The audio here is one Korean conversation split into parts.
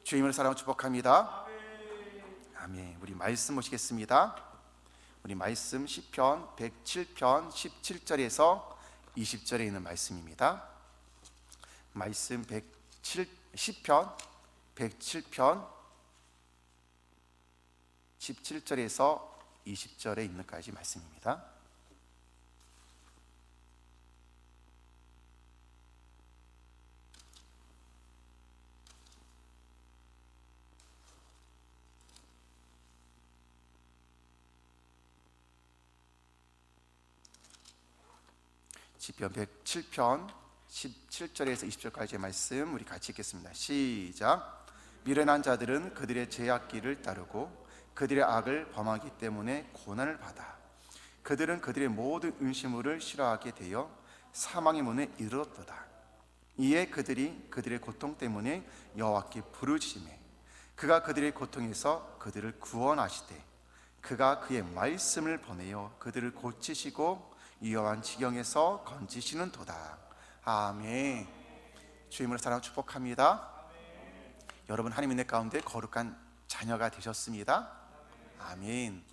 주님을 사랑하고 축복합니다. 아멘. 우리 말씀 보시겠습니다. 우리 말씀 시편 107편 17절에서 20절에 있는 말씀입니다. 말씀 시편 107편 17절에서 20절에 있는까지 말씀입니다. 시편 107편 17절에서 20절까지의 말씀 우리 같이 읽겠습니다. 시작. 미련한 자들은 그들의 죄악길을 따르고 그들의 악을 범하기 때문에 고난을 받아 그들은 그들의 모든 음식물을 싫어하게 되어 사망의 문에 이르렀도다. 이에 그들이 그들의 고통 때문에 여호와께 부르짖으매 그가 그들의 고통에서 그들을 구원하시되 그가 그의 말씀을 보내어 그들을 고치시고 위험한 지경에서 건지시는 도다. 아멘. 주님을 사랑하고 축복합니다. 여러분 하나님 은혜 가운데 거룩한 자녀가 되셨습니다. 아멘.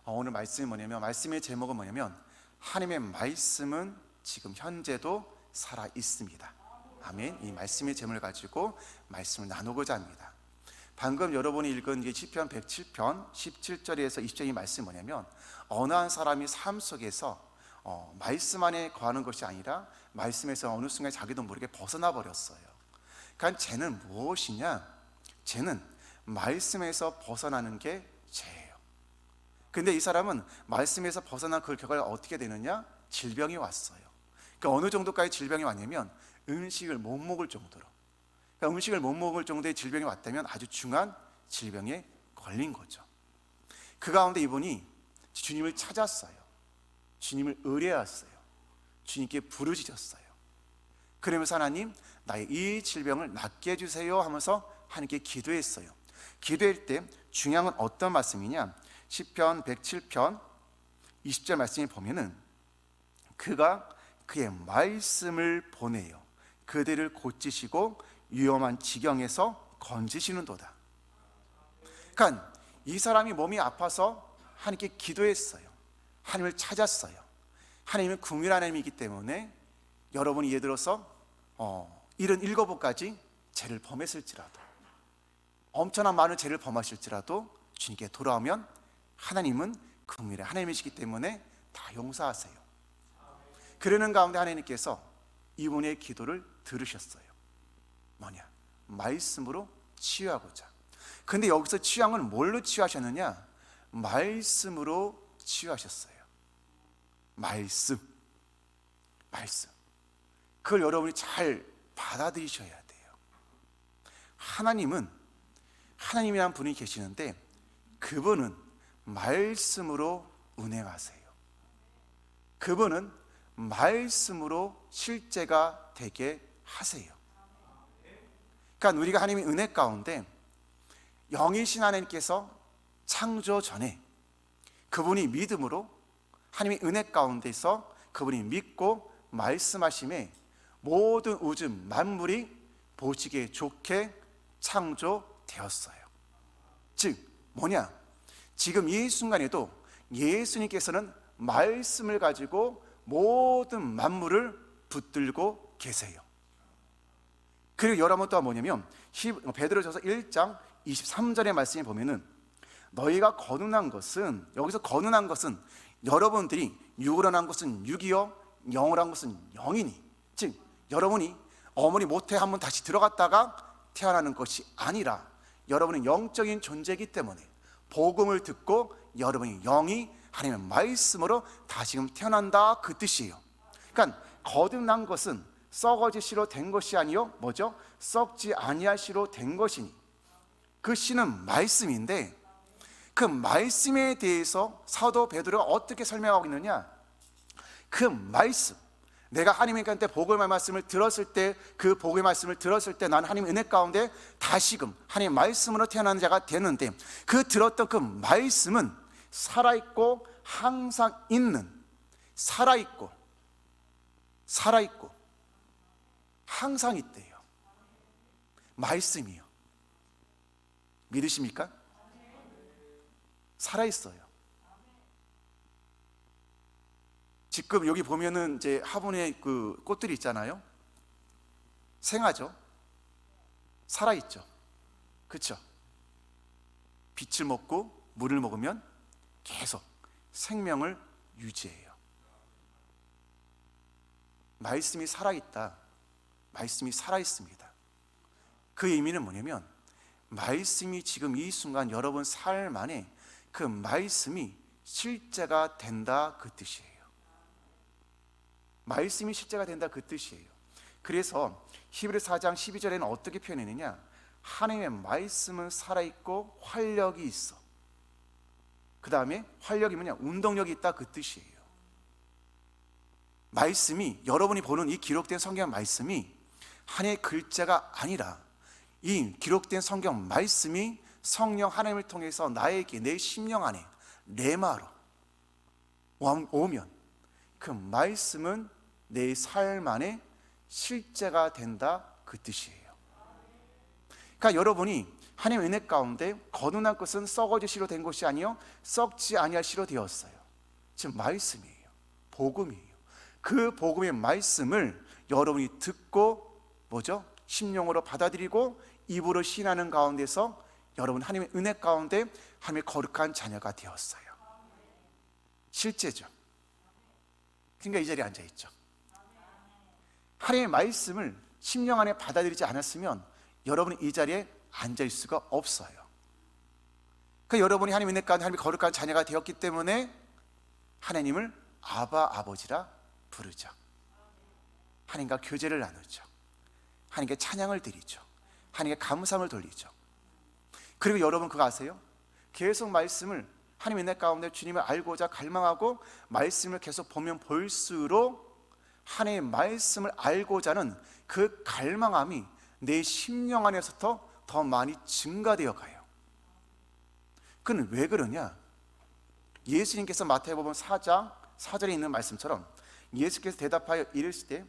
오늘 말씀이 뭐냐면, 말씀의 제목은 뭐냐면 하나님의 말씀은 지금 현재도 살아 있습니다. 아멘. 이 말씀의 제목을 가지고 말씀을 나누고자 합니다. 방금 여러분이 읽은 시편 107편 17절에서 20절의 말씀이 뭐냐면, 어느 한 사람이 삶 속에서 말씀 안에 거하는 것이 아니라 말씀에서 어느 순간 자기도 모르게 벗어나 버렸어요. 그러니까 쟤는 무엇이냐? 쟤는 말씀에서 벗어나는 게 죄예요. 근데 이 사람은 말씀에서 벗어난 그 결과가 어떻게 되느냐? 질병이 왔어요. 그러니까 어느 정도까지 질병이 왔냐면 음식을 못 먹을 정도로, 그러니까 음식을 못 먹을 정도의 질병이 왔다면 아주 중한 질병에 걸린 거죠. 그 가운데 이분이 주님을 찾았어요. 주님을 의뢰했어요. 주님께 부르짖었어요. 그러면서 하나님, 나의 이 질병을 낫게 해주세요 하면서 하나님께 기도했어요. 기도할 때 중요한 건 어떤 말씀이냐? 시편 107편 20절 말씀에 보면은 그가 그의 말씀을 보내요 그들을 고치시고 위험한 지경에서 건지시는도다. 그러니까 이 사람이 몸이 아파서 하나님께 기도했어요. 하나님을 찾았어요. 하나님은 긍휼한 하나님이기 때문에 여러분이 예를 들어서 77가지 죄를 범했을지라도, 엄청난 많은 죄를 범하실지라도 주님께 돌아오면 하나님은 긍휼의 하나님이시기 때문에 다 용서하세요. 그러는 가운데 하나님께서 이분의 기도를 들으셨어요. 뭐냐? 말씀으로 치유하고자. 근데 여기서 치유한 뭘로 치유하셨느냐? 말씀으로 치유하셨어요. 말씀. 그걸 여러분이 잘 받아들이셔야 돼요. 하나님이라는 분이 계시는데 그분은 말씀으로 운행하세요. 그분은 말씀으로 실제가 되게 하세요. 그러니까 우리가 하나님의 은혜 가운데 영이신 하나님께서 창조 전에 그분이 믿음으로 하나님의 은혜 가운데서 그분이 믿고 말씀하심에 모든 우주 만물이 보시기에 좋게 창조되었어요. 즉 뭐냐? 지금 이 순간에도 예수님께서는 말씀을 가지고 모든 만물을 붙들고 계세요. 그리고 여러분 또한 뭐냐면 베드로전서 1장 23절의 말씀에 보면은 너희가 거듭난 것은, 여기서 거듭난 것은 여러분들이 육으로 난 것은 육이요 영으로 난 것은 영이니, 즉 여러분이 어머니 모태에 한번 다시 들어갔다가 태어나는 것이 아니라 여러분은 영적인 존재이기 때문에 복음을 듣고 여러분이 영이 하나님의 말씀으로 다시금 태어난다, 그 뜻이에요. 그러니까 거듭난 것은 썩어지시로 된 것이 아니요 뭐죠? 썩지 아니하시로 된 것이니, 그 씨는 말씀인데 그 말씀에 대해서 사도 베드로가 어떻게 설명하고 있느냐? 그 말씀, 내가 하나님께 복음의 말씀을 들었을 때, 그 복음의 말씀을 들었을 때 나는 하나님의 은혜 가운데 다시금 하나님의 말씀으로 태어난 자가 되는데, 그 들었던 그 말씀은 살아있고 항상 있는, 살아있고 항상 있대요. 말씀이요. 믿으십니까? 살아있어요. 지금 여기 보면은 이제 화분에 그 꽃들이 있잖아요. 생하죠. 살아있죠. 그렇죠? 빛을 먹고 물을 먹으면 계속 생명을 유지해요. 말씀이 살아있다. 말씀이 살아있습니다. 그 의미는 뭐냐면 말씀이 지금 이 순간 여러분 삶 안에 그 말씀이 실제가 된다 그 뜻이에요. 말씀이 실제가 된다 그 뜻이에요. 그래서 히브리서 4장 12절에는 어떻게 표현했느냐, 하나님의 말씀은 살아있고 활력이 있어. 그 다음에 활력이 뭐냐, 운동력이 있다 그 뜻이에요. 말씀이, 여러분이 보는 이 기록된 성경 말씀이 하나의 글자가 아니라 이 기록된 성경 말씀이 성령 하나님을 통해서 나에게 내 심령 안에 레마로 오면 그 말씀은 내 삶 안에 실제가 된다 그 뜻이에요. 그러니까 여러분이 하나님의 은혜 가운데 거듭난 것은 썩어질 씨로 된 것이 아니요 썩지 아니할 씨로 되었어요. 지금 말씀이에요. 복음이에요. 그 복음의 말씀을 여러분이 듣고 뭐죠? 심령으로 받아들이고 입으로 신하는 가운데서 여러분 하나님의 은혜 가운데 하나님의 거룩한 자녀가 되었어요. 실제죠. 그러니까 이 자리에 앉아있죠. 하나님의 말씀을 심령 안에 받아들이지 않았으면 여러분이 이 자리에 앉아있을 수가 없어요. 그러니까 여러분이 하나님의 은혜 가운데 하나님의 거룩한 자녀가 되었기 때문에 하나님을 아바 아버지라 부르죠. 하나님과 교제를 나누죠. 하나님께 찬양을 드리죠. 하나님께 감사함을 돌리죠. 그리고 여러분 그거 아세요? 계속 말씀을 하나님의 은혜 가운데 주님을 알고자 갈망하고 말씀을 계속 보면 볼수록 하나님의 말씀을 알고자 하는 그 갈망함이 내 심령 안에서 더 많이 증가되어 가요. 그건 왜 그러냐? 예수님께서 마태복음 4장 4절에 있는 말씀처럼 예수께서 대답하여 이르시되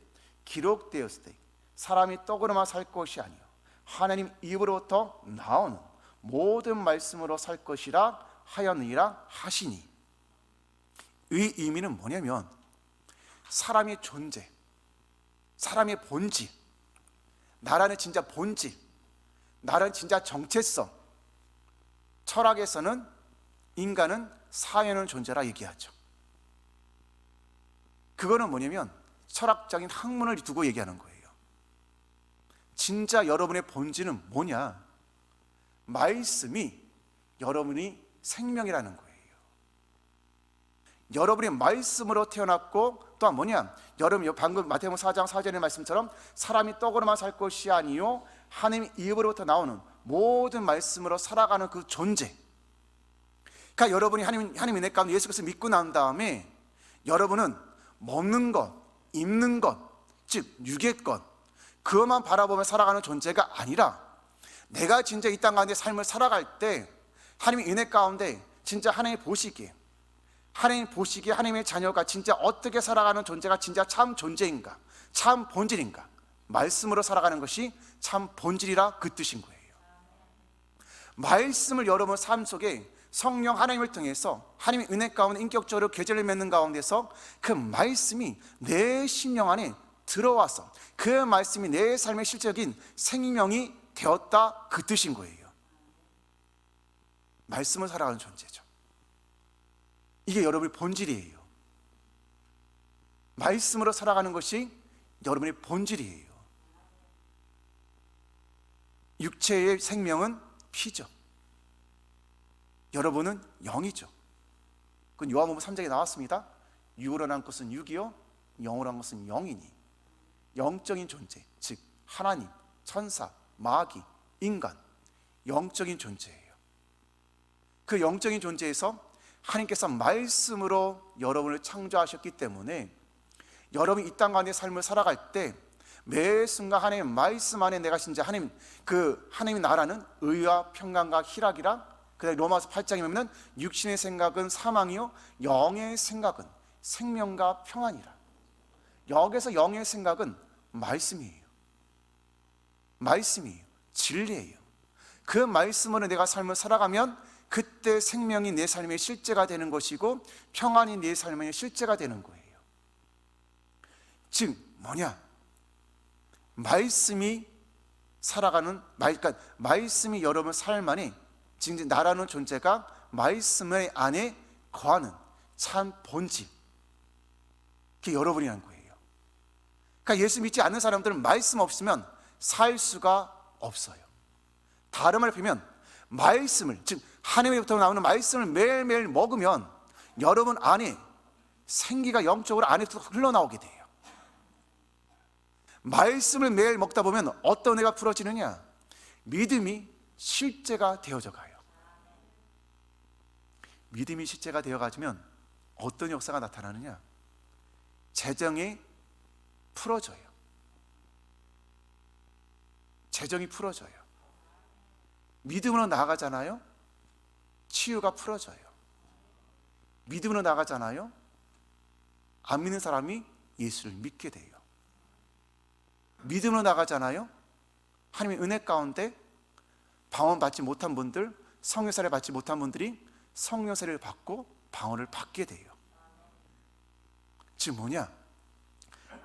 기록되었을 때 사람이 떡으로만 살 것이 아니요 하나님 입으로부터 나오는 모든 말씀으로 살 것이라 하였느니라 하시니, 이 의미는 뭐냐면 사람의 존재, 사람의 본질, 나라는 진짜 본질, 나라는 진짜 정체성, 철학에서는 인간은 사회는 존재라 얘기하죠. 그거는 뭐냐면 철학적인 학문을 두고 얘기하는 거예요. 진짜 여러분의 본질은 뭐냐? 말씀이 여러분이 생명이라는 거예요. 여러분이 말씀으로 태어났고 또한 뭐냐? 여러분 방금 마태복음 4장 4절의 말씀처럼 사람이 떡으로만 살 것이 아니요 하나님 입으로부터 나오는 모든 말씀으로 살아가는 그 존재. 그러니까 여러분이 하나님 은혜 가운데 예수 그리스도를 믿고 난 다음에 여러분은 먹는 것, 입는 것, 즉 육의 것, 그것만 바라보며 살아가는 존재가 아니라 내가 진짜 이 땅 가운데 삶을 살아갈 때 하나님의 은혜 가운데 진짜 하나님 보시기에 하나님의 자녀가 진짜 어떻게 살아가는 존재가 진짜 참 존재인가, 참 본질인가, 말씀으로 살아가는 것이 참 본질이라 그 뜻인 거예요. 말씀을 여러분 삶 속에 성령 하나님을 통해서 하나님의 은혜 가운데 인격적으로 교제를 맺는 가운데서 그 말씀이 내 심령 안에 들어와서 그 말씀이 내 삶의 실제적인 생명이 되었다 그 뜻인 거예요. 말씀을 살아가는 존재죠. 이게 여러분의 본질이에요. 말씀으로 살아가는 것이 여러분의 본질이에요. 육체의 생명은 피죠. 여러분은 영이죠. 그건 요한복음 3장에 나왔습니다. 육으로 난 것은 육이요 영으로 난 것은 영이니, 영적인 존재, 즉 하나님, 천사, 마귀, 인간, 영적인 존재예요. 그 영적인 존재에서 하나님께서 말씀으로 여러분을 창조하셨기 때문에 여러분이 이 땅 가운데 삶을 살아갈 때 매 순간 하나님의 말씀 안에 내가 진짜 하나님의 나라는 의와 평강과 희락이라. 그다음에 로마서 8장에 보면 육신의 생각은 사망이요 영의 생각은 생명과 평안이라. 여기서 영의 생각은 말씀이에요. 진리예요. 그 말씀으로 내가 삶을 살아가면 그때 생명이 내 삶의 실제가 되는 것이고 평안이 내 삶의 실제가 되는 거예요. 즉 뭐냐? 말씀이 살아가는 그러니까 말씀이 여러분 삶 안에, 지금 나라는 존재가 말씀의 안에 거하는 참 본질, 그게 여러분이라는 거예요. 그러니까 예수 믿지 않는 사람들은 말씀 없으면 살 수가 없어요. 다른 말로 표현하면 말씀을, 즉 하나님으로부터 나오는 말씀을 매일매일 먹으면 여러분 안에 생기가 영적으로 안에서 흘러나오게 돼요. 말씀을 매일 먹다 보면 어떤 은혜가 풀어지느냐? 믿음이 실제가 되어져 가요. 믿음이 실제가 되어가지면 어떤 역사가 나타나느냐? 재정이 풀어져요. 재정이 풀어져요. 믿음으로 나아가잖아요. 치유가 풀어져요. 믿음으로 나아가잖아요. 안 믿는 사람이 예수를 믿게 돼요. 믿음으로 나가잖아요. 하나님의 은혜 가운데 방언 받지 못한 분들, 성령세례 받지 못한 분들이 성령세례를 받고 방언을 받게 돼요. 즉 뭐냐?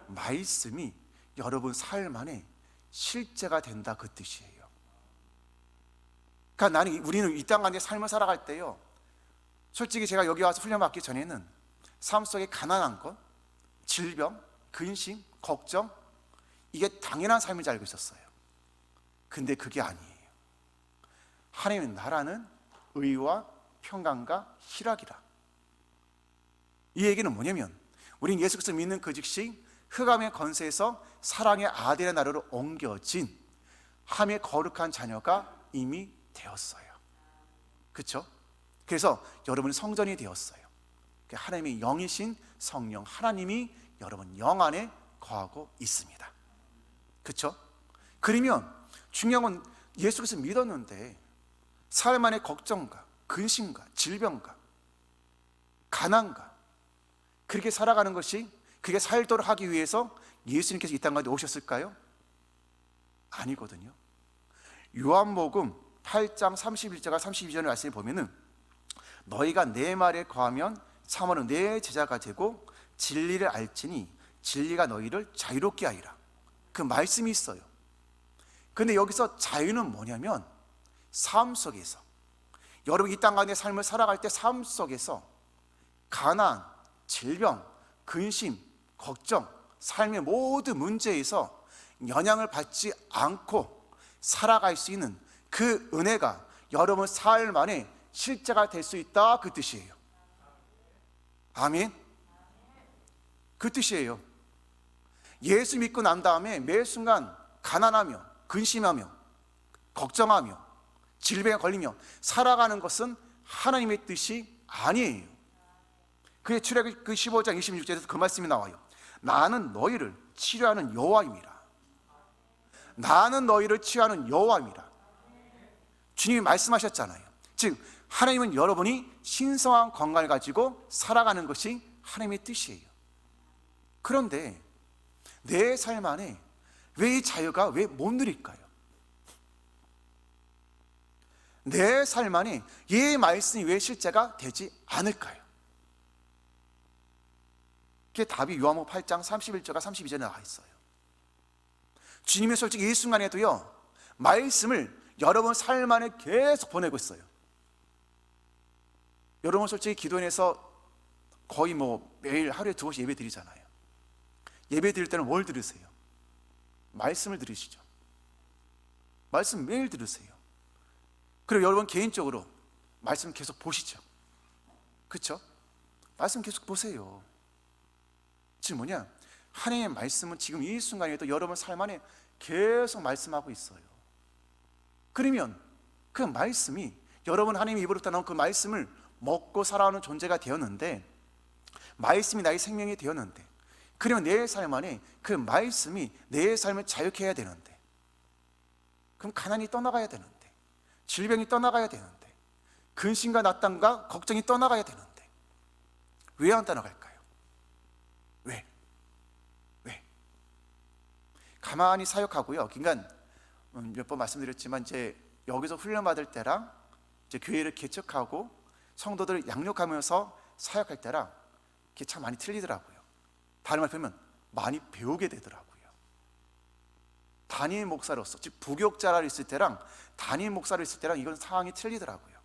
말씀이 여러분 삶 안에 실제가 된다, 그 뜻이에요. 그러니까 우리는 이 땅 가운데 삶을 살아갈 때요, 솔직히 제가 여기 와서 훈련 받기 전에는 삶 속에 가난한 것, 질병, 근심, 걱정, 이게 당연한 삶인 줄 알고 있었어요. 근데 그게 아니에요. 하나님의 나라는 의와 평강과 희락이라. 이 얘기는 뭐냐면 우린 예수 그리스도 믿는 그 즉시 흑암의 권세에서 사랑의 아들의 나라로 옮겨진 하나님의 거룩한 자녀가 이미 되었어요. 그렇죠? 그래서 여러분은 성전이 되었어요. 하나님의 영이신 성령 하나님이 여러분 영 안에 거하고 있습니다. 그렇죠? 그러면 중요한 건 예수 그리스도 믿었는데 삶 안에 걱정과 근심과 질병과 가난과 그렇게 살아가는 것이, 그게 살도록 하기 위해서 예수님께서 이 땅 가운데 오셨을까요? 아니거든요. 요한복음 8장 31절과 32절의 말씀을 보면은 너희가 내 말에 거하면 참으로 내 제자가 되고 진리를 알지니 진리가 너희를 자유롭게 하리라. 그 말씀이 있어요. 근데 여기서 자유는 뭐냐면 삶 속에서, 여러분 이 땅 가운데 삶을 살아갈 때 삶 속에서 가난, 질병, 근심, 걱정, 삶의 모든 문제에서 영향을 받지 않고 살아갈 수 있는 그 은혜가 여러분 삶 안에 실제가 될 수 있다, 그 뜻이에요. 아멘. 그 뜻이에요. 예수 믿고 난 다음에 매 순간 가난하며 근심하며 걱정하며 질병에 걸리며 살아가는 것은 하나님의 뜻이 아니에요. 그의 출애굽 그 15장 26절에서 그 말씀이 나와요. 나는 너희를 치료하는 여호와입니다. 나는 너희를 치유하는 여호와입니다. 주님이 말씀하셨잖아요. 즉 하나님은 여러분이 신성한 건강을 가지고 살아가는 것이 하나님의 뜻이에요. 그런데 내 삶 안에 왜 이 자유가 왜 못 누릴까요? 내 삶 안에 이 말씀이 왜 실제가 되지 않을까요? 그게 답이 요한복음 8장 31절과 32절에 나와 있어요. 주님이 솔직히 이 순간에도요 말씀을 여러분 삶 안에 계속 보내고 있어요. 여러분 솔직히 기도원에서 거의 매일 하루에 2번씩 예배 드리잖아요. 예배 드릴 때는 뭘 들으세요? 말씀을 들으시죠. 말씀 매일 들으세요. 그리고 여러분 개인적으로 말씀 계속 보시죠. 그렇죠? 말씀 계속 보세요. 지금 뭐냐? 하나님의 말씀은 지금 이 순간에도 여러분 삶 안에 계속 말씀하고 있어요. 그러면 그 말씀이 여러분 하나님의 입으로부터 나온 그 말씀을 먹고 살아오는 존재가 되었는데, 말씀이 나의 생명이 되었는데, 그러면 내 삶 안에 그 말씀이 내 삶을 자유케 해야 되는데, 그럼 가난이 떠나가야 되는데, 질병이 떠나가야 되는데, 근심과 낙담과 걱정이 떠나가야 되는데 왜 안 떠나갈까요? 왜? 가만히 사역하고요. 그러니까 몇 번 말씀드렸지만 이제 여기서 훈련받을 때랑 이제 교회를 개척하고 성도들을 양육하면서 사역할 때랑 그게 참 많이 틀리더라고요. 다른 말 표현하면 많이 배우게 되더라고요. 담임 목사로서, 즉 부교육자라 있을 때랑 담임 목사로 있을 때랑 이건 상황이 틀리더라고요.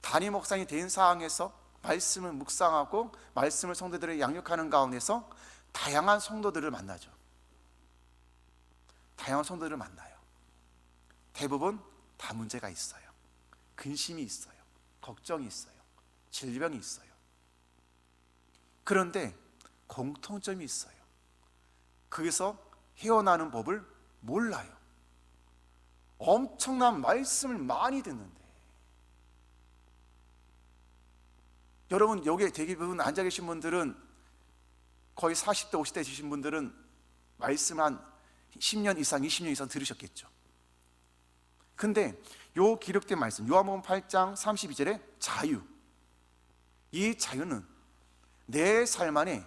담임 목사님 된 상황에서 말씀을 묵상하고 말씀을 성도들을 양육하는 가운데서 다양한 성도들을 만나죠. 다양한 성도들을 만나요. 대부분 다 문제가 있어요. 근심이 있어요. 걱정이 있어요. 질병이 있어요. 그런데 공통점이 있어요. 거기서 헤어나는 법을 몰라요. 엄청난 말씀을 많이 듣는데, 여러분 여기 대부분 앉아 계신 분들은 거의 40대 50대 되신 분들은 말씀 한 10년 이상 20년 이상 들으셨겠죠. 근데 요 기록된 말씀 요한복음 8장 32절에 자유, 이 자유는 내 삶 안에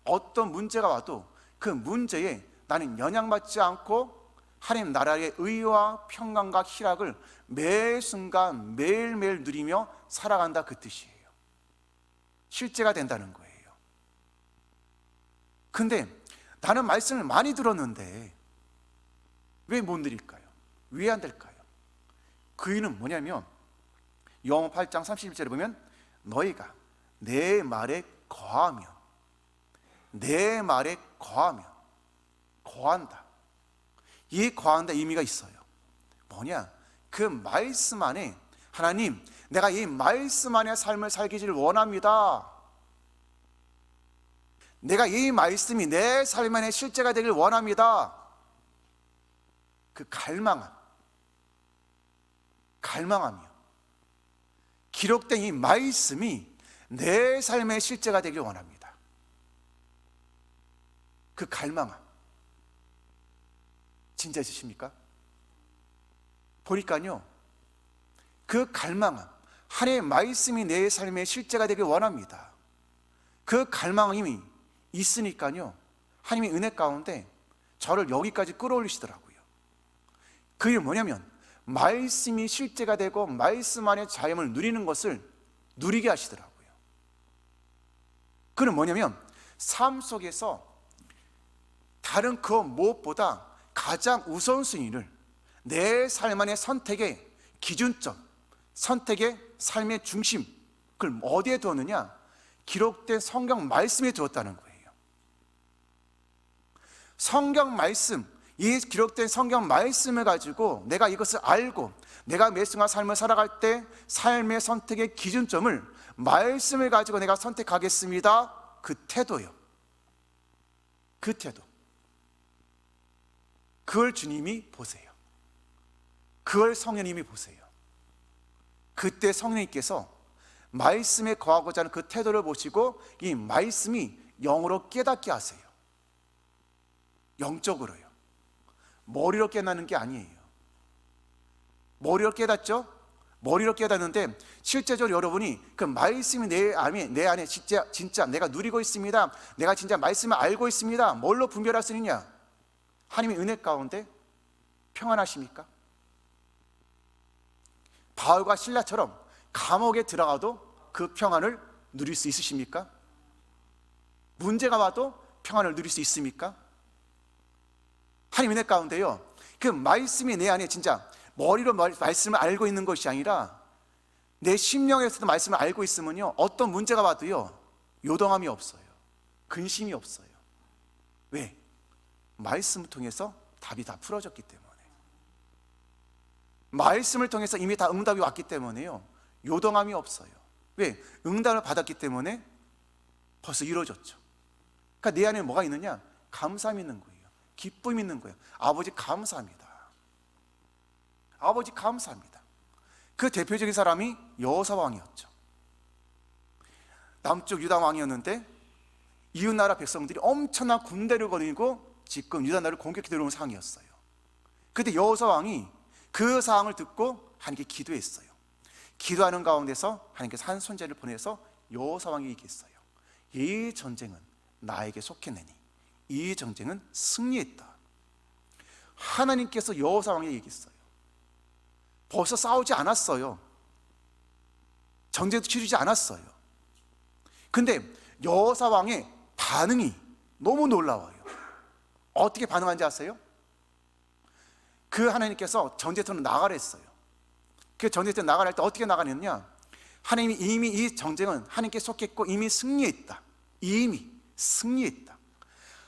어떤 문제가 와도 그 문제에 나는 영향받지 않고 하나님 나라의 의와 평강과 희락을 매 순간 매일매일 누리며 살아간다, 그 뜻이에요. 실제가 된다는 거예요. 근데 나는 말씀을 많이 들었는데 왜 못 누릴까요? 왜 안 될까요? 그 이유는 뭐냐면 요한복음 8장 31절에 보면 너희가 내 말에 거하면, 내 말에 거하면, 거한다. 이 거한다 의미가 있어요. 뭐냐? 그 말씀 안에 하나님, 내가 이 말씀 안에 삶을 살기를 원합니다. 내가 이 말씀이 내 삶 안에 실제가 되길 원합니다. 그 갈망하며 기록된 이 말씀이 내 삶의 실제가 되길 원합니다. 그 갈망함 진짜 있으십니까? 보니까요, 그 갈망함, 하나님의 말씀이 내 삶의 실제가 되길 원합니다. 그 갈망함이 있으니까요, 하나님의 은혜 가운데 저를 여기까지 끌어올리시더라고요. 그게 뭐냐면 말씀이 실제가 되고 말씀 안에 자유를 누리는 것을 누리게 하시더라고요. 그는 뭐냐면 삶 속에서 다른 그 무엇보다 가장 우선순위를 내 삶 안의 선택의 기준점, 선택의 삶의 중심, 그걸 어디에 두었느냐? 기록된 성경 말씀에 두었다는 거예요. 성경 말씀, 이 기록된 성경 말씀을 가지고 내가 이것을 알고 내가 매 순간 삶을 살아갈 때 삶의 선택의 기준점을 말씀을 가지고 내가 선택하겠습니다. 그 태도요. 그 태도. 그걸 주님이 보세요. 그걸 성령님이 보세요. 그때 성령님께서 말씀에 거하고자 하는 그 태도를 보시고 이 말씀이 영으로 깨닫게 하세요. 영적으로요. 머리로 깨닫는 게 아니에요. 머리로 깨닫죠? 머리로 깨닫는데 실제적으로 여러분이 그 말씀이 내 안에 진짜 내가 누리고 있습니다, 내가 진짜 말씀을 알고 있습니다, 뭘로 분별할 수 있느냐? 하나님의 은혜 가운데 평안하십니까? 바울과 실라처럼 감옥에 들어가도 그 평안을 누릴 수 있으십니까? 문제가 와도 평안을 누릴 수 있습니까? 하나님 은혜 가운데요, 그 말씀이 내 안에 진짜 머리로 말씀을 알고 있는 것이 아니라 내 심령에서도 말씀을 알고 있으면요, 어떤 문제가 와도요 요동함이 없어요. 근심이 없어요. 왜? 말씀을 통해서 답이 다 풀어졌기 때문에, 말씀을 통해서 이미 다 응답이 왔기 때문에요 요동함이 없어요. 왜? 응답을 받았기 때문에 벌써 이루어졌죠. 그러니까 내 안에 뭐가 있느냐? 감사함이 있는 거예요. 기쁨이 있는 거예요. 아버지 감사합니다. 아버지 감사합니다. 그 대표적인 사람이 여호사 왕이었죠. 남쪽 유다 왕이었는데 이웃나라 백성들이 엄청난 군대를 거느리고 지금 유다 나라를 공격해 들어온 상황이었어요. 그때 여호사 왕이 그 상황을 듣고 하나님께 기도했어요. 기도하는 가운데서 하나님께서 한 손자를 보내서 여호사 왕이 얘기했어요. 이 전쟁은 나에게 속했느니 이 전쟁은 승리했다. 하나님께서 여호사 왕에게 얘기했어요. 벌써 싸우지 않았어요. 전쟁도 치르지 않았어요. 근데 여호사왕의 반응이 너무 놀라워요. 어떻게 반응한지 아세요? 그 하나님께서 전쟁터로 나가랬어요. 그 전쟁터 나가랄 때 어떻게 나가느냐? 하나님이 이미 이 전쟁은 하나님께 속했고 이미 승리했다. 이미 승리했다.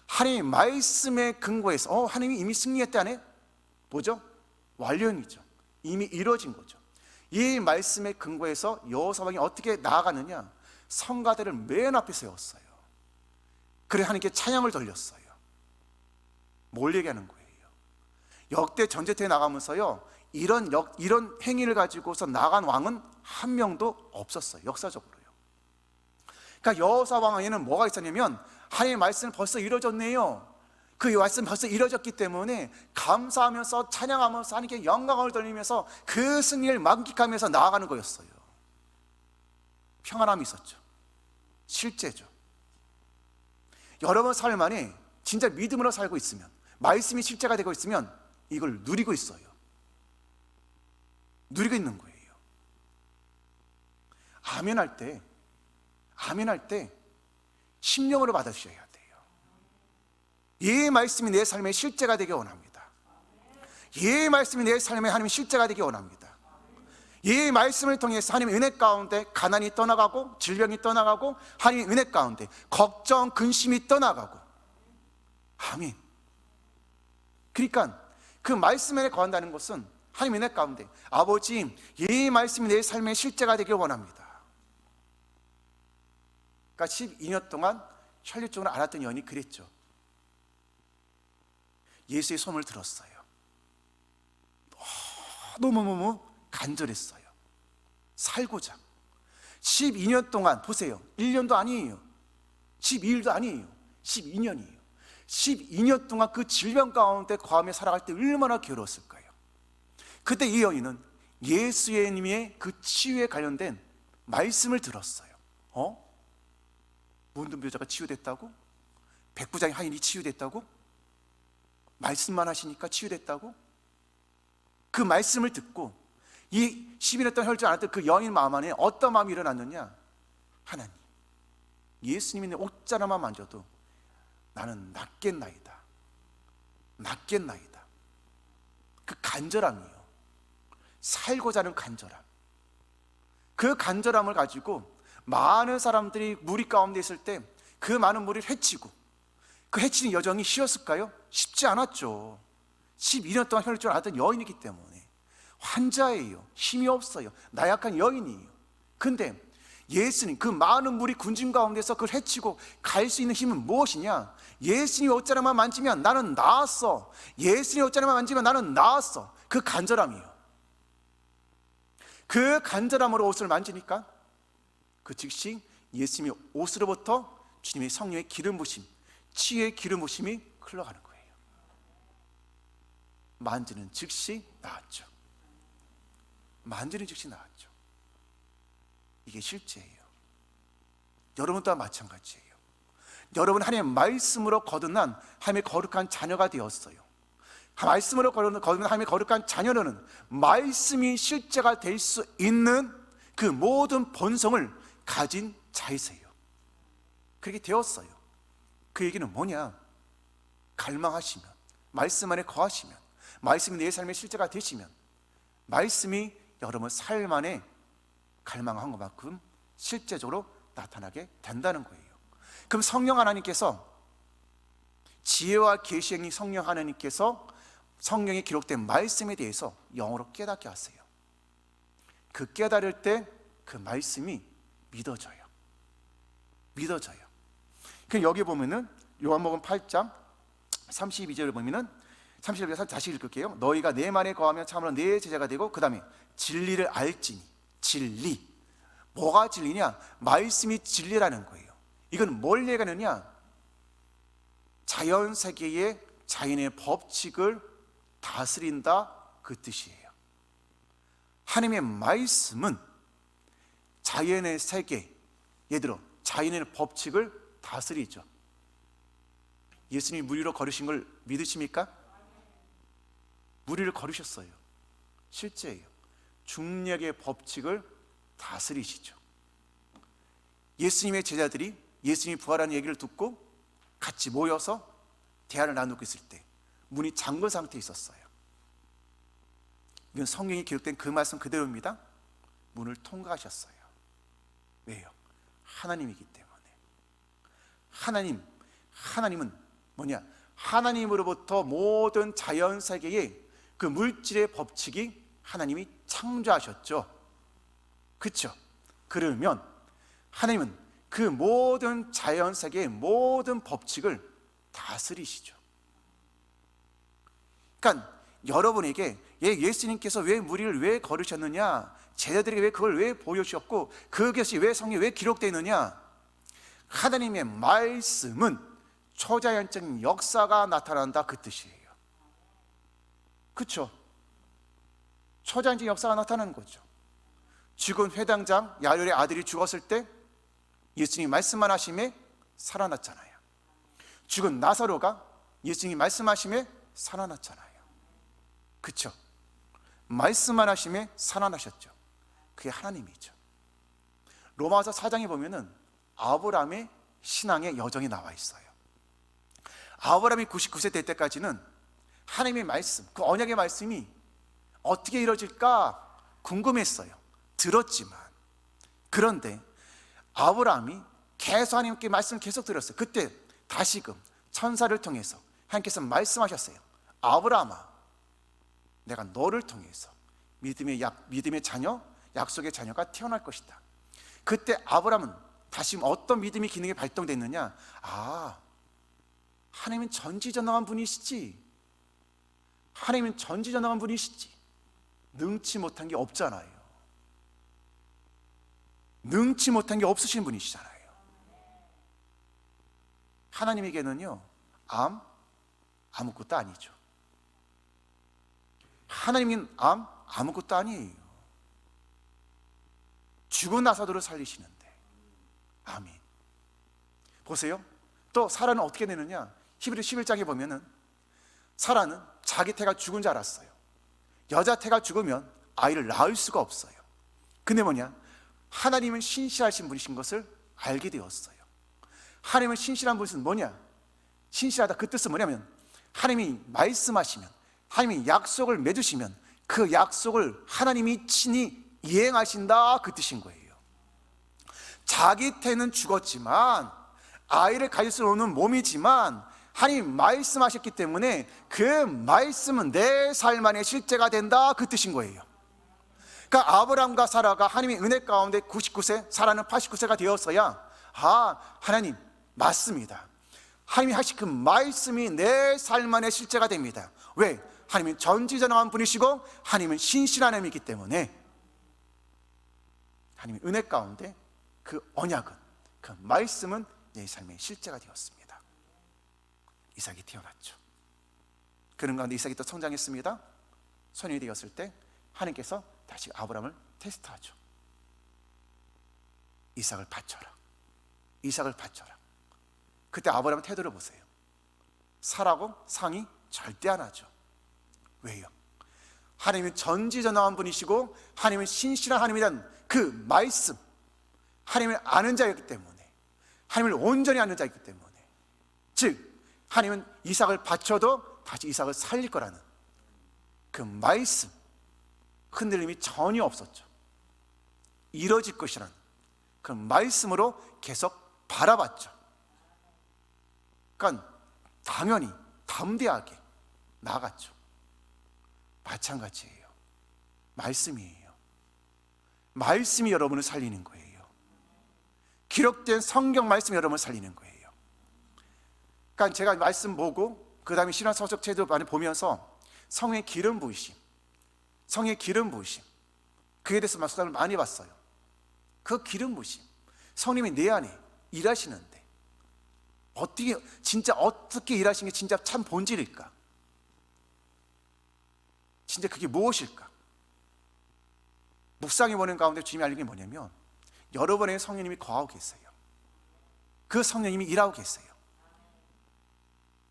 하나님의 말씀에 근거해서 하나님이 이미 승리했다네? 뭐죠? 완료형이죠. 이미 이루어진 거죠. 이 말씀에 근거해서 여호사왕이 어떻게 나아가느냐? 성가대를 맨 앞에 세웠어요. 그래 하나님께 찬양을 돌렸어요. 뭘 얘기하는 거예요? 역대 전쟁터에 나가면서요, 이런 행위를 가지고서 나간 왕은 한 명도 없었어요. 역사적으로요. 그러니까 여호사 왕에는 뭐가 있었냐면 하나님의 말씀은 벌써 이루어졌네요. 그 말씀 벌써 이루어졌기 때문에 감사하면서 찬양하면서 하나님께 영광을 돌리면서 그 승리를 만끽하면서 나아가는 거였어요. 평안함이 있었죠. 실제죠. 여러분 삶 안에 진짜 믿음으로 살고 있으면, 말씀이 실제가 되고 있으면 이걸 누리고 있어요. 누리고 있는 거예요. 아멘할 때 심령으로 받으셔야 돼요. 이 말씀이 내 삶의 실제가 되기 원합니다. 이 말씀이 내 삶의 하나님의 실제가 되기 원합니다. 이 말씀을 통해서 하나님의 은혜 가운데 가난이 떠나가고 질병이 떠나가고 하나님의 은혜 가운데 걱정, 근심이 떠나가고. 아멘. 그러니까 그 말씀에 거한다는 것은 하나님의 은혜 가운데 아버지, 이 말씀이 내 삶의 실제가 되길 원합니다. 그러니까 12년 동안 혈육적으로 알았던 여인이 그랬죠. 예수의 손을 들었어요. 너무너무 간절했어요. 살고자. 12년 동안 보세요. 1년도 아니에요. 12일도 아니에요. 12년이에요. 12년 동안 그 질병 가운데 거하며 살아갈 때 얼마나 괴로웠을까요? 그때 이 여인은 예수님의 그 치유에 관련된 말씀을 들었어요. 문둥병자가 치유됐다고? 백부장의 하인이 치유됐다고? 말씀만 하시니까 치유됐다고? 그 말씀을 듣고 이 10년 동안 혈증 앓았던 그 여인 마음 안에 어떤 마음이 일어났느냐? 하나님, 예수님이 내 옷자락만 만져도 나는 낫겠나이다. 낫겠나이다. 그 간절함이요. 살고자 하는 간절함. 그 간절함을 가지고 많은 사람들이 무리 가운데 있을 때 그 많은 무리를 해치고, 그 해치는 여정이 쉬웠을까요? 쉽지 않았죠. 12년 동안 혈증을 앓았던 여인이기 때문에 환자예요. 힘이 없어요. 나약한 여인이에요. 근데 예수님, 그 많은 무리 군중 가운데서 그걸 해치고 갈 수 있는 힘은 무엇이냐? 예수님 옷자락만 만지면 나는 나았어. 예수님 옷자락만 만지면 나는 나았어. 그 간절함이에요. 그 간절함으로 옷을 만지니까 그 즉시 예수님의 옷으로부터 주님의 성령의 기름 부심, 치유의 기름 부심이 흘러가는 거예요. 만지는 즉시 나았죠. 만지는 즉시 나았죠. 이게 실제예요. 여러분 또한 마찬가지예요. 여러분 하나님의 말씀으로 거듭난 하나님의 거룩한 자녀가 되었어요. 말씀으로 거듭난 하나님의 거룩한 자녀는 말씀이 실제가 될 수 있는 그 모든 본성을 가진 자이세요. 그렇게 되었어요. 그 얘기는 뭐냐? 갈망하시면, 말씀 안에 거하시면, 말씀이 내 삶의 실제가 되시면 말씀이 여러분 삶 안에 갈망한 것만큼 실제적으로 나타나게 된다는 거예요. 그럼 성령 하나님께서, 지혜와 계시의 성령 하나님께서 성령에 기록된 말씀에 대해서 영어로 깨닫게 하세요. 그 깨달을 때 그 말씀이 믿어져요. 믿어져요. 그 여기 보면은 요한복음 8장 32절을 보면은 31절에서 다시 읽을게요. 너희가 내 말에 거하면 참으로 내 제자가 되고, 그 다음에 진리를 알지니. 진리. 뭐가 진리냐? 말씀이 진리라는 거예요. 이건 뭘 얘기하느냐? 자연 세계의 자연의 법칙을 다스린다, 그 뜻이에요. 하나님의 말씀은 자연의 세계, 예를 들어 자연의 법칙을 다스리죠. 예수님이 물 위로 걸으신 걸 믿으십니까? 물 위를 걸으셨어요. 실제예요. 중력의 법칙을 다스리시죠. 예수님의 제자들이 예수님이 부활하는 얘기를 듣고 같이 모여서 대화를 나누고 있을 때 문이 잠근 상태에 있었어요. 이건 성경에 기록된 그 말씀 그대로입니다. 문을 통과하셨어요. 왜요? 하나님이기 때문에. 하나님은 뭐냐? 하나님으로부터 모든 자연 세계의 그 물질의 법칙이 하나님이 창조하셨죠. 그렇죠? 그러면 하나님은 그 모든 자연 세계의 모든 법칙을 다스리시죠. 그러니까 여러분에게 예수님께서 왜 무리를 왜 걸으셨느냐, 제자들에게 왜 그걸 왜 보여주셨고 그것이 왜 성경에 왜 기록되어 있느냐, 하나님의 말씀은 초자연적인 역사가 나타난다, 그 뜻이에요. 그렇죠? 초자연적인 역사가 나타나는 거죠. 죽은 회당장 야율의 아들이 죽었을 때 예수님이 말씀만 하심에 살아났잖아요. 죽은 나사로가 예수님이 말씀하심에 살아났잖아요. 그렇죠? 말씀만 하심에 살아나셨죠. 그게 하나님이죠. 로마서 4장에 보면은 아브라함의 신앙의 여정이 나와 있어요. 아브라함이 99세 될 때까지는 하나님의 말씀, 그 언약의 말씀이 어떻게 이루어질까 궁금했어요. 들었지만. 그런데 아브라함이 계속 하나님께 말씀을 계속 들었어요. 그때 다시금 천사를 통해서 하나님께서 말씀하셨어요. 아브라함아, 내가 너를 통해서 믿음의 자녀, 약속의 자녀가 태어날 것이다. 그때 아브라함은 다시 어떤 믿음의 기능이 발동됐느냐, 하나님은 전지전능한 분이시지, 하나님은 전지전능한 분이시지, 능치 못한 게 없잖아요. 능치 못한 게 없으신 분이시잖아요. 하나님에게는요, 아무것도 아니죠. 하나님은 아무것도 아니에요. 죽은 나사로를 살리시는데. 아멘. 보세요. 또 사라는 어떻게 되느냐, 히브리 11장에 보면은 사라는 자기 태가 죽은 줄 알았어요. 여자 태가 죽으면 아이를 낳을 수가 없어요. 근데 뭐냐, 하나님은 신실하신 분이신 것을 알게 되었어요. 하나님은 신실한 분은 뭐냐, 신실하다 그 뜻은 뭐냐면 하나님이 말씀하시면, 하나님이 약속을 맺으시면 그 약속을 하나님이 친히 이행하신다, 그 뜻인 거예요. 자기 태는 죽었지만 아이를 가질 수 없는 몸이지만 하나님 말씀하셨기 때문에 그 말씀은 내 삶 안에 실제가 된다, 그 뜻인 거예요. 그러니까 아브라함과 사라가 하나님의 은혜 가운데 99세, 사라는 89세가 되었어야 하나님 맞습니다, 하나님이 하신 그 말씀이 내 삶 안에 실제가 됩니다. 왜? 하나님은 전지전능한 분이시고 하나님은 신실한 하나님이기 때문에 하나님의 은혜 가운데 그 언약은, 그 말씀은 내 삶의 실제가 되었습니다. 이삭이 태어났죠. 그런 가운데 이삭이 또 성장했습니다. 소년이 되었을 때 하나님께서 다시 아브라함을 테스트하죠. 이삭을 바쳐라, 이삭을 바쳐라. 그때 아브라함의 태도를 보세요. 사라고 상의 절대 안 하죠. 왜요? 하나님은 전지전능한 분이시고 하나님은 신실한 하나님이란 그 말씀, 하나님을 아는 자였기 때문에, 하나님을 온전히 아는 자였기 때문에, 즉 하나님은 이삭을 바쳐도 다시 이삭을 살릴 거라는 그 말씀, 흔들림이 전혀 없었죠. 이뤄질 것이라는 그 말씀으로 계속 바라봤죠. 그러니까 당연히 담대하게 나아갔죠. 마찬가지예요. 말씀이에요. 말씀이 여러분을 살리는 거예요. 기록된 성경 말씀이 여러분을 살리는 거예요. 그러니까 제가 말씀 보고 그 다음에 신앙서적 제도 많이 보면서 성의 기름 부으심, 성의 기름 부으심, 그에 대해서 말씀을 많이 봤어요. 그 기름 부으심, 성령이 내 안에 일하시는데 어떻게 일하시는 게 진짜 참 본질일까? 진짜 그게 무엇일까? 묵상해 보는 가운데 주님이 알린 게 뭐냐면 여러분의 성령님이 거하고 계세요. 그 성령님이 일하고 계세요.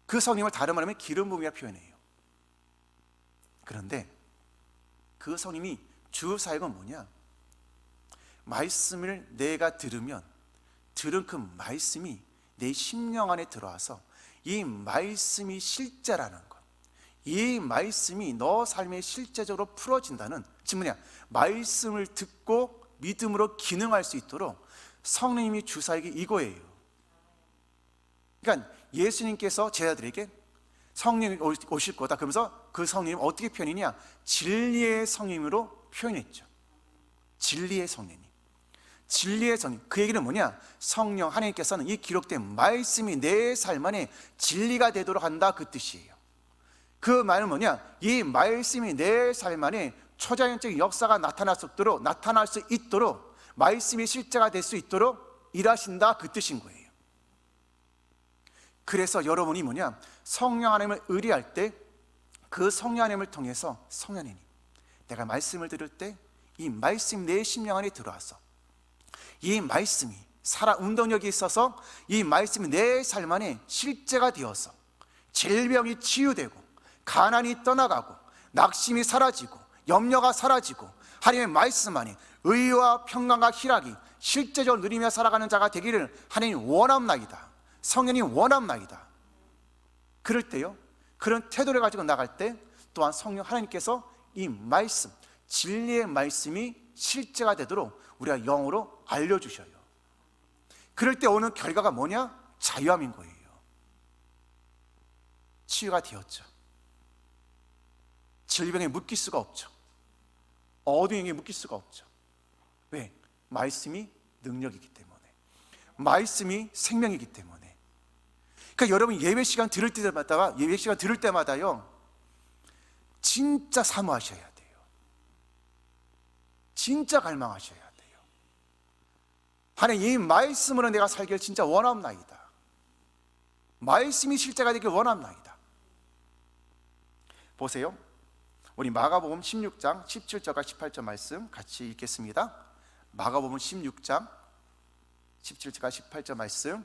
그 성령을 다른 말로 하면 기름 부음이라 표현해요. 그런데 그 성령님이 주 사역은 뭐냐? 말씀을 내가 들으면 들은 그 말씀이 내 심령 안에 들어와서 이 말씀이 실제라는 것, 이 말씀이 너 삶에 실제적으로 풀어진다는, 즉 뭐냐? 말씀을 듣고 믿음으로 기능할 수 있도록 성령님이 주사역이 이거예요. 그러니까 예수님께서 제자들에게 성령이 오실 거다 그러면서 그 성령님 어떻게 표현이냐? 진리의 성령으로 표현했죠. 진리의 성령님, 진리의 성령. 그 얘기는 뭐냐? 성령 하나님께서는 이 기록된 말씀이 내 삶 안에 진리가 되도록 한다, 그 뜻이에요. 그 말은 뭐냐? 이 말씀이 내 삶 안에 초자연적인 역사가 나타날 수 있도록 말씀이 실제가 될 수 있도록 일하신다, 그 뜻인 거예요. 그래서 여러분이 뭐냐? 성령 하나님을 의뢰할 때 그 성령 하나님을 통해서 성령 하나님, 내가 말씀을 들을 때 이 말씀이 내 심령 안에 들어와서 이 말씀이 운동력이 있어서 이 말씀이 내 삶 안에 실제가 되어서 질병이 치유되고 가난이 떠나가고 낙심이 사라지고 염려가 사라지고 하나님의 말씀 안에 의와 평강과 희락이 실제적으로 누리며 살아가는 자가 되기를 하나님 원합나이다, 성령님 원합나이다. 그럴 때요, 그런 태도를 가지고 나갈 때 또한 성령 하나님께서 이 말씀, 진리의 말씀이 실제가 되도록 우리가 영으로 알려주셔요. 그럴 때 오는 결과가 뭐냐? 자유함인 거예요. 치유가 되었죠. 질병에 묶일 수가 없죠. 어둠에 묶일 수가 없죠. 왜? 말씀이 능력이기 때문에, 말씀이 생명이기 때문에. 그러니까 여러분 예배 시간 들을 때마다요 진짜 사모하셔야 돼요. 진짜 갈망하셔야 돼요. 하나님, 이 말씀으로 내가 살기를 진짜 원합나이다. 말씀이 실제가 되길 원합나이다. 보세요, 우리 마가복음 16장 17절과 18절 말씀 같이 읽겠습니다. 마가복음 16장 17절과 18절 말씀,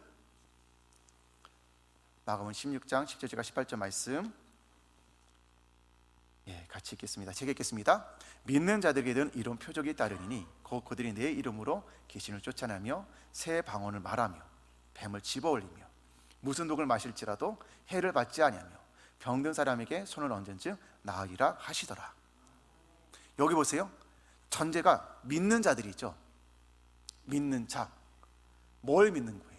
마가복음 16장 17절과 18절 말씀, 같이 읽겠습니다. 제가 읽겠습니다. 믿는 자들에게는 이런 표적이 따르니 곧 그들이 내 이름으로 귀신을 쫓아내며 새 방언을 말하며 뱀을 집어올리며 무슨 독을 마실지라도 해를 받지 아니하며 병든 사람에게 손을 얹은즉 나으리라 하시더라. 여기 보세요. 전제가 믿는 자들이죠. 믿는 자. 뭘 믿는 거예요?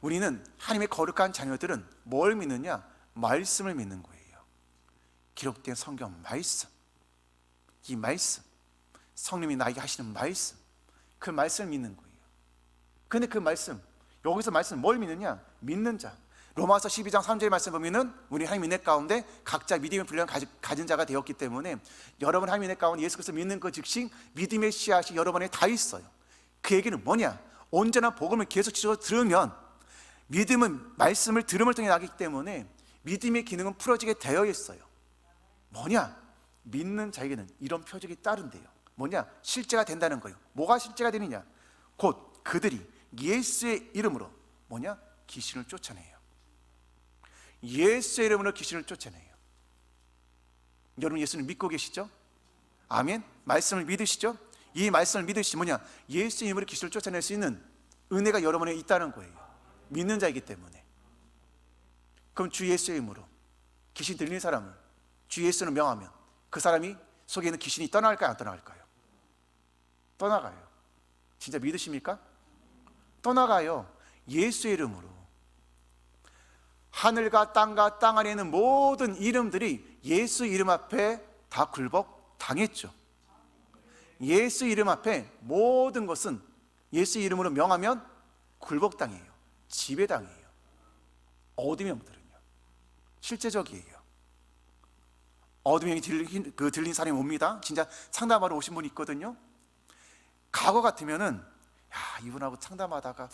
우리는 하나님의 거룩한 자녀들은 뭘 믿느냐? 말씀을 믿는 거예요. 기록된 성경 말씀, 이 말씀, 성령이 나에게 하시는 말씀, 그 말씀을 믿는 거예요. 근데 그 말씀, 여기서 말씀 뭘 믿느냐? 믿는 자. 로마서 12장 3절의 말씀 보면은 우리 하나님 은혜 가운데 각자 믿음의 분량을 가진 자가 되었기 때문에 여러분 하나님 은혜 가운데 예수 그리스도 믿는 그 즉시 믿음의 씨앗이 여러분에 다 있어요. 그 얘기는 뭐냐? 언제나 복음을 계속 지속적으로 들으면, 믿음은 말씀을 들음을 통해 나기 때문에 믿음의 기능은 풀어지게 되어 있어요. 뭐냐? 믿는 자에게는 이런 표적이 따른대요. 뭐냐? 실제가 된다는 거예요. 뭐가 실제가 되느냐? 곧 그들이 예수의 이름으로 뭐냐? 귀신을 쫓아내요. 예수의 이름으로 귀신을 쫓아내요. 여러분 예수를 믿고 계시죠? 아멘. 말씀을 믿으시죠? 이 말씀을 믿으시지 뭐냐? 예수의 이름으로 귀신을 쫓아낼 수 있는 은혜가 여러분에 있다는 거예요. 믿는 자이기 때문에. 그럼 주 예수의 이름으로 귀신 들리는 사람을 주 예수를 명하면 그 사람이 속에 있는 귀신이 떠나갈까요? 안 떠나갈까요? 떠나가요. 진짜 믿으십니까? 떠나가요. 예수의 이름으로. 하늘과 땅과 땅 안에 있는 모든 이름들이 예수 이름 앞에 다 굴복 당했죠. 예수 이름 앞에 모든 것은 예수 이름으로 명하면 굴복당해요. 지배당해요. 어둠의 영들은요 실제적이에요. 어둠의 영이 들린 사람이 옵니다. 진짜 상담하러 오신 분이 있거든요. 과거 같으면은 야, 이분하고 상담하다가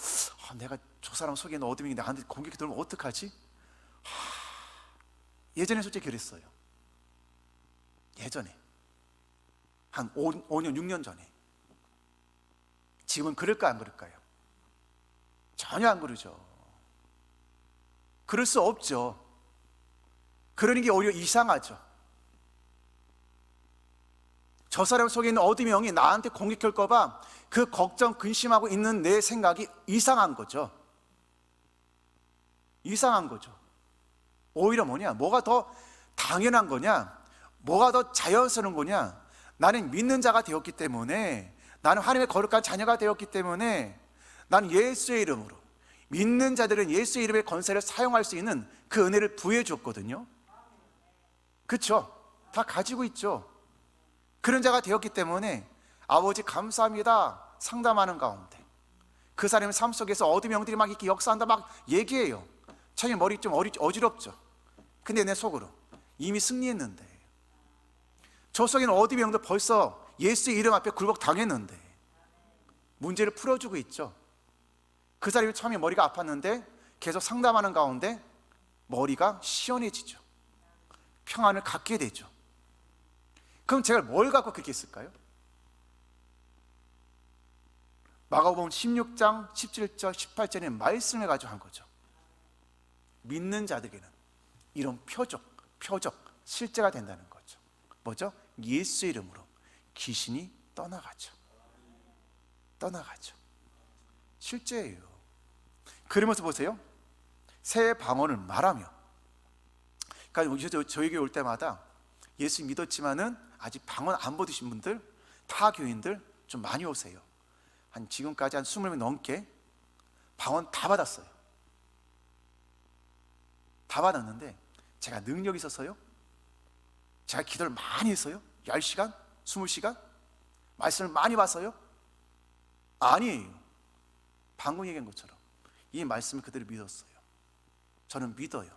내가 저 사람 속에 있는 어둠이 나한테 공격이 들면 어떡하지? 예전에 솔직히 그랬어요. 예전에 한 5년 6년 전에. 지금은 그럴까 안 그럴까요? 전혀 안 그러죠. 그럴 수 없죠. 그러는 게 오히려 이상하죠. 저 사람 속에 있는 어둠의 영이 나한테 공격할까 봐 그 걱정, 근심하고 있는 내 생각이 이상한 거죠. 이상한 거죠. 오히려 뭐냐? 뭐가 더 당연한 거냐? 뭐가 더 자연스러운 거냐? 나는 믿는 자가 되었기 때문에, 나는 하나님의 거룩한 자녀가 되었기 때문에, 나는 예수의 이름으로, 믿는 자들은 예수의 이름의 권세를 사용할 수 있는 그 은혜를 부여해 줬거든요. 그렇죠? 다 가지고 있죠. 그런 자가 되었기 때문에 아버지 감사합니다 상담하는 가운데 그 사람의 삶 속에서 어둠의 영들이 막 이렇게 역사한다 막 얘기해요. 자기 머리 좀 어지럽죠. 근데 내 속으로 이미 승리했는데, 저 속에는 어둠의 영들 벌써 예수의 이름 앞에 굴복 당했는데 문제를 풀어주고 있죠. 그 사람이 처음에 머리가 아팠는데 계속 상담하는 가운데 머리가 시원해지죠. 평안을 갖게 되죠. 그럼 제가 뭘 갖고 그렇게 했을까요? 마가복음 16장 17절 18절의 말씀을 가지고 한 거죠. 믿는 자들에게는 이런 표적, 실제가 된다는 거죠. 뭐죠? 예수의 이름으로 귀신이 떠나가죠. 실제예요. 그러면서 보세요. 새 방언을 말하며, 그러니까 저에게 올 때마다 예수 믿었지만은 아직 방언 안 받으신 분들, 타 교인들 좀 많이 오세요. 지금까지 한 20명 넘게 방언 다 받았어요. 다 받았는데 제가 능력이 있어서요? 제가 기도를 많이 했어요? 10시간? 20시간? 말씀을 많이 봤어요? 아니에요. 방금 얘기한 것처럼 이 말씀을 그대로 믿었어요. 저는 믿어요.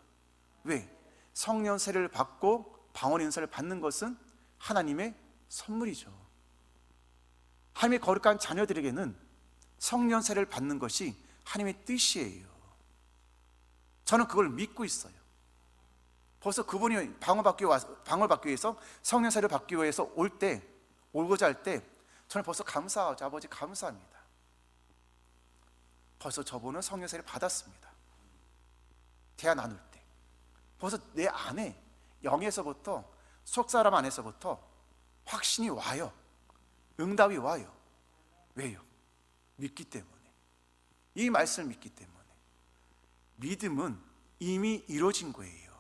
왜? 성령 세례를 받고 방언 인사를 받는 것은 하나님의 선물이죠. 하나님의 거룩한 자녀들에게는 성령 세례를 받는 것이 하나님의 뜻이에요. 저는 그걸 믿고 있어요. 벌써 그분이 방언 받기 위해서, 성령 세례를 받기 위해서 올고자 할 때 저는 벌써 감사하죠. 아버지 감사합니다. 벌써 저분은 성령 세례를 받았습니다. 대화 나눌 때 벌써 내 안에 영에서부터, 속사람 안에서부터 확신이 와요. 응답이 와요. 왜요? 믿기 때문에. 이 말씀을 믿기 때문에. 믿음은 이미 이루어진 거예요.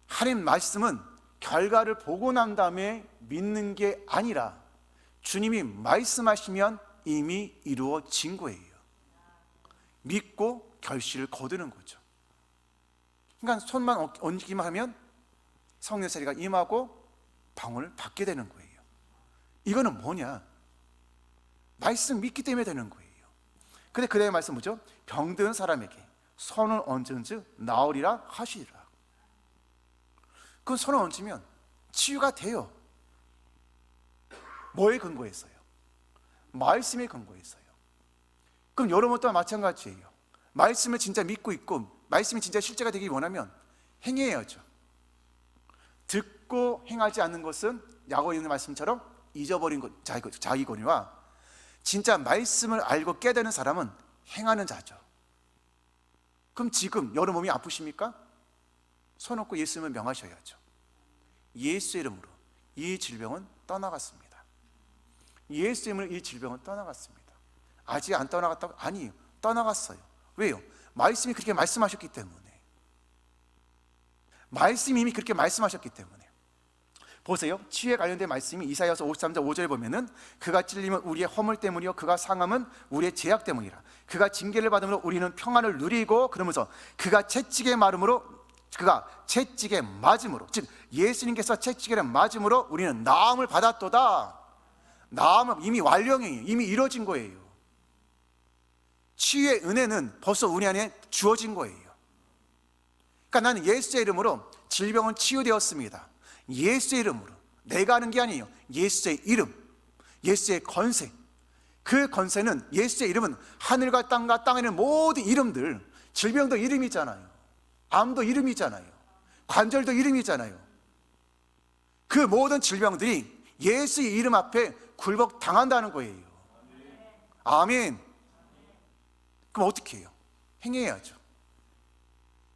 하나님 말씀은 결과를 보고 난 다음에 믿는 게 아니라 주님이 말씀하시면 이미 이루어진 거예요. 믿고 결실을 거두는 거죠. 그러니까 손만 얹기만 하면 성령 세례가 임하고 방언을 받게 되는 거예요. 이거는 뭐냐? 말씀 믿기 때문에 되는 거예요. 근데 그대의 말씀 뭐죠? 병든 사람에게 손을 얹은즉 나으리라 하시리라. 그 손을 얹으면 치유가 돼요. 뭐에 근거해서요? 말씀에 근거해서요. 그럼 여러분 또한 마찬가지예요. 말씀을 진짜 믿고 있고 말씀이 진짜 실제가 되기 원하면 행해야죠. 듣고 행하지 않는 것은 야고보에 있는 말씀처럼 잊어버린 것, 자기거니와 진짜 말씀을 알고 깨닫는 사람은 행하는 자죠. 그럼 지금 여러분 몸이 아프십니까? 손 얹고 예수님을 명하셔야죠. 예수의 이름으로 이 질병은 떠나갔습니다. 예수의 이름으로 이 질병은 떠나갔습니다. 아직 안 떠나갔다고? 아니에요. 떠나갔어요. 왜요? 말씀이 그렇게 말씀하셨기 때문에. 말씀이 이미 그렇게 말씀하셨기 때문에. 보세요. 치유에 관련된 말씀이 이사야서 53장 5절에 보면은 그가 찔림은 우리의 허물 때문이요 그가 상함은 우리의 죄악 때문이라. 그가 징계를 받음으로 우리는 평안을 누리고, 그러면서 그가 채찍에 맞음으로, 즉 예수님께서 채찍에 맞음으로 우리는 나음을 받았도다. 나음은 이미 완료이에요. 이미 이루어진 거예요. 치유의 은혜는 벌써 우리 안에 주어진 거예요. 그러니까 나는 예수의 이름으로 질병은 치유되었습니다. 예수의 이름으로. 내가 하는 게 아니에요. 예수의 이름, 예수의 권세. 그 권세는, 예수의 이름은 하늘과 땅에 있는 모든 이름들, 질병도 이름이잖아요. 암도 이름이잖아요. 관절도 이름이잖아요. 그 모든 질병들이 예수의 이름 앞에 굴복 당한다는 거예요. 아멘. 그럼 어떻게 해요? 행해야죠.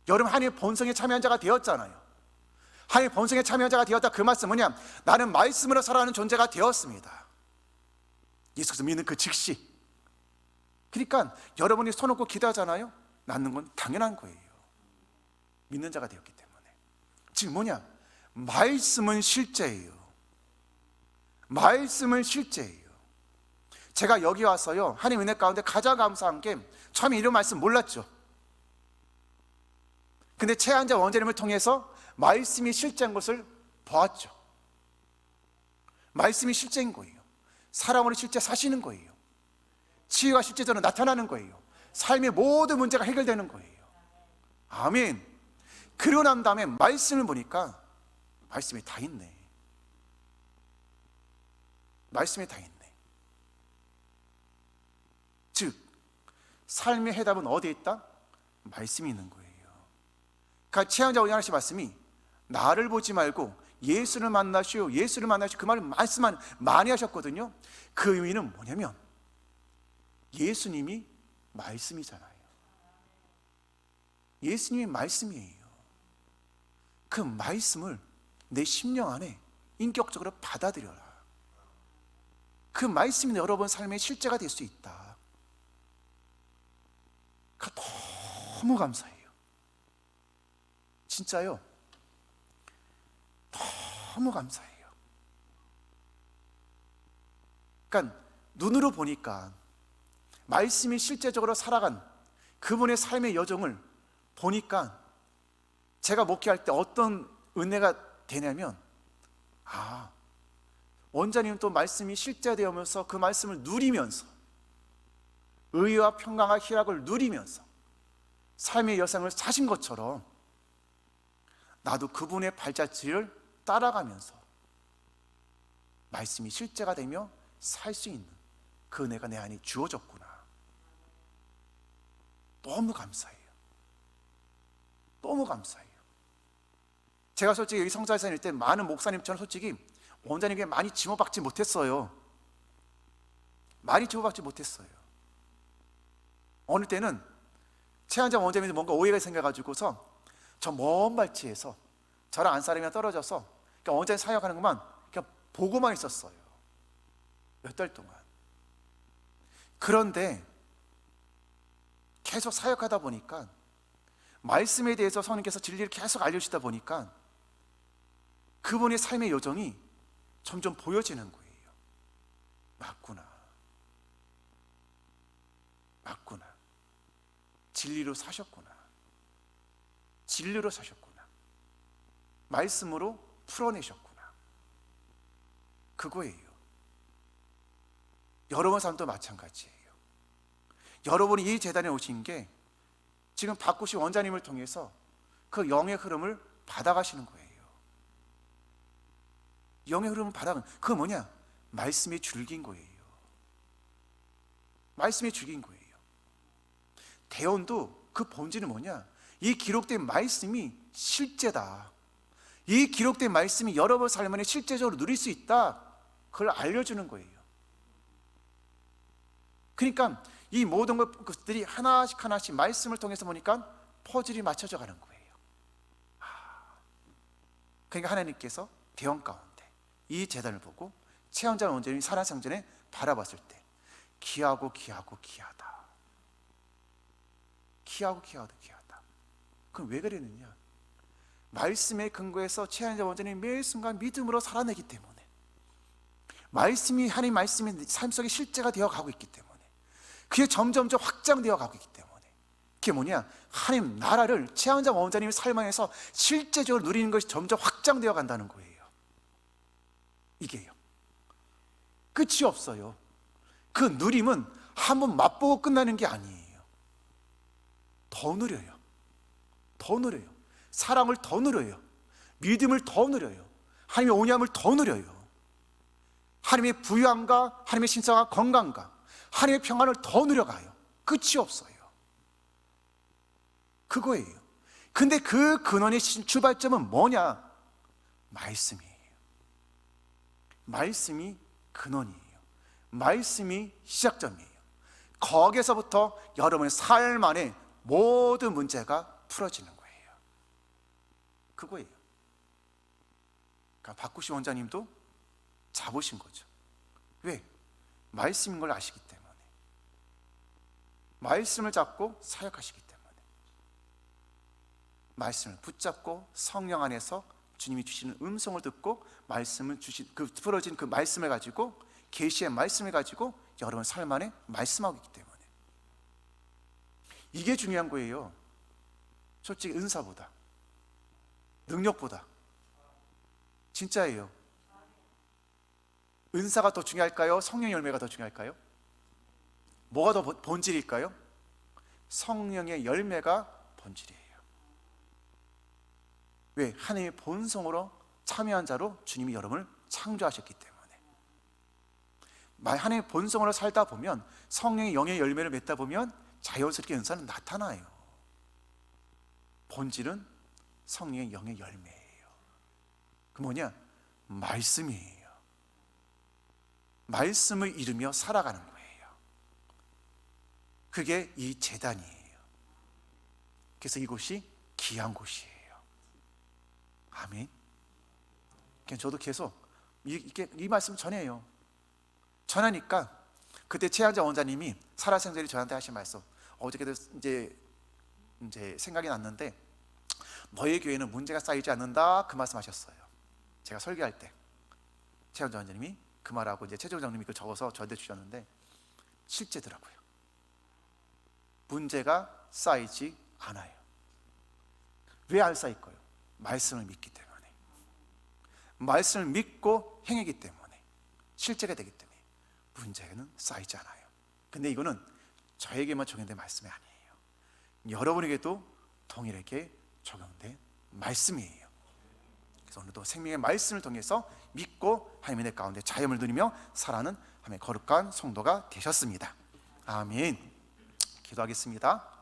여러분 하나님의 본성에 참여한 자가 되었잖아요. 하나님 본성의 참여자가 되었다. 그 말씀은 뭐냐? 나는 말씀으로 살아가는 존재가 되었습니다. 예수께서 믿는 그 즉시. 그러니까 여러분이 손 놓고 기도하잖아요. 낫는 건 당연한 거예요. 믿는 자가 되었기 때문에. 즉 뭐냐? 말씀은 실제예요. 말씀은 실제예요. 제가 여기 와서요, 하나님 은혜 가운데 가장 감사한 게 처음에 이런 말씀 몰랐죠. 근데 최한자 원장님을 통해서 말씀이 실제인 것을 보았죠. 말씀이 실제인 거예요. 사람으로 실제 사시는 거예요. 치유가 실제적으로 나타나는 거예요. 삶의 모든 문제가 해결되는 거예요. 아멘. 그러고 난 다음에 말씀을 보니까 말씀이 다 있네. 말씀이 다 있네. 즉 삶의 해답은 어디에 있다? 말씀이 있는 거예요. 그러니까 최한자 원장님 말씀이 나를 보지 말고 예수를 만나시오, 예수를 만나시오, 그 말을 말씀만 많이 하셨거든요. 그 의미는 뭐냐면 예수님이 말씀이잖아요. 예수님이 말씀이에요. 그 말씀을 내 심령 안에 인격적으로 받아들여라. 그 말씀이 여러분 삶의 실제가 될 수 있다. 그러니까 너무 감사해요. 진짜요. 너무 감사해요. 그러니까 눈으로 보니까 말씀이 실제적으로 살아간 그분의 삶의 여정을 보니까 제가 목회할 때 어떤 은혜가 되냐면, 원장님은 또 말씀이 실제되면서 그 말씀을 누리면서 의와 평강과 희락을 누리면서 삶의 여정을 사신 것처럼 나도 그분의 발자취를 따라가면서 말씀이 실제가 되며 살 수 있는 그 은혜가 내 안에 주어졌구나. 너무 감사해요. 너무 감사해요. 제가 솔직히 여기 성사에서 다닐 때 많은 목사님처럼 솔직히 원장님에게 많이 지목받지 못했어요. 많이 지목받지 못했어요. 어느 때는 최한자 원장님이 뭔가 오해가 생겨가지고서 저 먼 발치에서 저랑 안 사람이랑 떨어져서 그러니까 원장님 사역하는 것만 그냥 보고만 있었어요. 몇 달 동안. 그런데 계속 사역하다 보니까 말씀에 대해서 성령께서 진리를 계속 알려주시다 보니까 그분의 삶의 여정이 점점 보여지는 거예요. 맞구나. 맞구나. 진리로 사셨구나. 진리로 사셨구나. 말씀으로 풀어내셨구나. 그거예요. 여러분 삶도 마찬가지예요. 여러분이 이 재단에 오신 게 지금 박구시 원장님을 통해서 그 영의 흐름을 받아가시는 거예요. 영의 흐름을 받아가는, 그거 뭐냐? 말씀의 줄기인 거예요. 말씀의 줄기인 거예요. 대언도 그 본질은 뭐냐? 이 기록된 말씀이 실제다. 이 기록된 말씀이 여러분 삶 안에 실제적으로 누릴 수 있다. 그걸 알려주는 거예요. 그러니까 이 모든 것들이 하나씩 하나씩 말씀을 통해서 보니까 퍼즐이 맞춰져 가는 거예요. 그러니까 하나님께서 대원 가운데 이 재단을 보고 최원장 원장님이 산하상전에 바라봤을 때 귀하고 귀하고 귀하다. 귀하고 귀하다 귀하다. 그럼 왜 그랬느냐? 말씀의 근거에서 최한자 원장님이 매 순간 믿음으로 살아내기 때문에, 말씀이 하나님 말씀이 삶 속에 실제가 되어 가고 있기 때문에, 그게 점점 확장되어 가고 있기 때문에, 그게 뭐냐? 하나님 나라를 최한자 원장님의 삶 안에서 실제적으로 누리는 것이 점점 확장되어 간다는 거예요. 이게요. 끝이 없어요. 그 누림은 한번 맛보고 끝나는 게 아니에요. 더 누려요. 더 누려요. 사랑을 더 누려요. 믿음을 더 누려요. 하나님의 온유함을 더 누려요. 하나님의 부유함과 하나님의 신성과 건강과 하나님의 평안을 더 누려가요. 끝이 없어요. 그거예요. 근데 그 근원의 출발점은 뭐냐? 말씀이에요. 말씀이 근원이에요. 말씀이 시작점이에요. 거기에서부터 여러분의 삶 안에 모든 문제가 풀어지는 거예요. 그거예요. 박구시 원장님도 잡으신 거죠. 왜? 말씀인 걸 아시기 때문에. 말씀을 잡고 사역하시기 때문에. 말씀을 붙잡고 성령 안에서 주님이 주시는 음성을 듣고 말씀을 주신 그 풀어진 그 말씀을 가지고, 계시의 말씀을 가지고 여러분 삶 안에 말씀하고 있기 때문에. 이게 중요한 거예요. 솔직히 은사보다, 능력보다. 진짜예요. 은사가 더 중요할까요? 성령의 열매가 더 중요할까요? 뭐가 더 본질일까요? 성령의 열매가 본질이에요. 왜? 하나님의 본성으로 참여한 자로 주님이 여러분을 창조하셨기 때문에. 하나님의 본성으로 살다 보면, 성령의 영의 열매를 맺다 보면 자연스럽게 은사는 나타나요. 본질은 성령의 영의 열매예요. 그 뭐냐? 말씀이에요. 말씀을 이루며 살아가는 거예요. 그게 이 제단이에요. 그래서 이곳이 귀한 곳이에요. 아멘. 저도 계속 이 말씀 전해요. 전하니까 그때 최한자 원장님이 살아생전에 저한테 하신 말씀, 어저께도 이제 생각이 났는데, 너희 교회는 문제가 쌓이지 않는다, 그 말씀하셨어요. 제가 설교할 때 최한자 원장님이 그 말하고 이제 최종 장님이 그 적어서 저한테 주셨는데 실제더라고요. 문제가 쌓이지 않아요. 왜 안 쌓일 거예요? 말씀을 믿기 때문에. 말씀을 믿고 행하기 때문에, 실제가 되기 때문에 문제는 쌓이지 않아요. 근데 이거는 저에게만 적용된 말씀이 아니에요. 여러분에게도 동일하게 적용된 말씀이에요. 그래서 오늘도 생명의 말씀을 통해서 믿고 하나님의 내 가운데 자유를 누리며 살아가는 하나님의 거룩한 성도가 되셨습니다. 아멘. 기도하겠습니다.